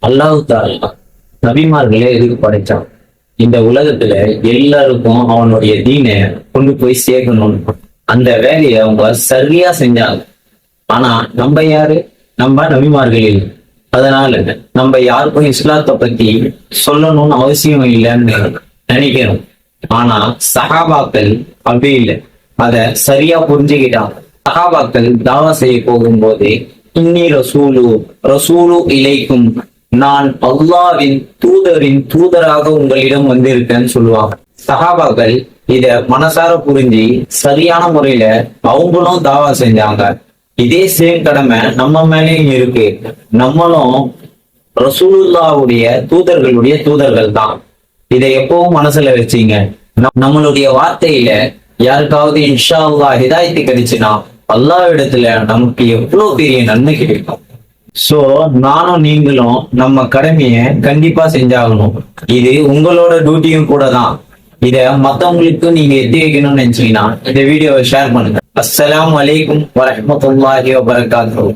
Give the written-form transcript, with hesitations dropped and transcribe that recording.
அல்லாஹ் தஆலா நபிமார்களே எதுக்கு படைச்சான்? இந்த உலகத்துல எல்லாருக்கும் அவனுடைய தீனை கொண்டு போய் சேர்க்கணும். அந்த வேலையை அவங்க சரியா செஞ்சாங்க. ஆனா நம்ம யாரு? நம்ம நபிமார்கள் இல்லை. அதனால நம்ம யாருக்கும் இஸ்லாத்தை பத்தி சொல்லணும்னு அவசியம் இல்லைன்னு நினைக்கிறோம். ஆனா சஹாபாக்கள் அப்படி இல்லை, அத சரியா புரிஞ்சுக்கிட்டாங்க. சஹாபாக்கள் தாவா செய்ய போகும்போது இன்னி ரசூலு இலைக்கும், நான் அல்லாஹ்வின் தூதராக உங்களிடம் வந்திருக்கேன்னு சொல்லுவாங்க. சஹாபாக்கள் இத மனசார புரிஞ்சு சரியான முறையில அவங்களும் தாவா செஞ்சாங்க. இதே சேம் கடமை நம்ம மேலேயும் இருக்கு. நம்மளும் ரசூலுல்லாவுடைய தூதர்கள் தான். இதை எப்பவும் மனசுல வச்சீங்க. நம்மளுடைய வார்த்தையில யாருக்காவது இன்ஷா அல்லாஹ் ஹிதாயத்து கிடைச்சுன்னா அல்லாஹ் இடத்துல நமக்கு எவ்வளவு பெரிய நன்மை கிடைக்கும். சோ நானும் நீங்களும் நம்ம கடமையை கண்டிப்பா செஞ்சாகணும். இது உங்களோட டியூட்டியும் கூட தான். இத மத்தவங்களுக்கு நீங்க எத்தி வைக்கணும்னு நினைச்சீங்கன்னா இந்த வீடியோவை ஷேர் பண்ணுங்க. அஸ்ஸலாமு அலைக்கும் வரஹ்மத்துல்லாஹி வபரகாத்துஹு.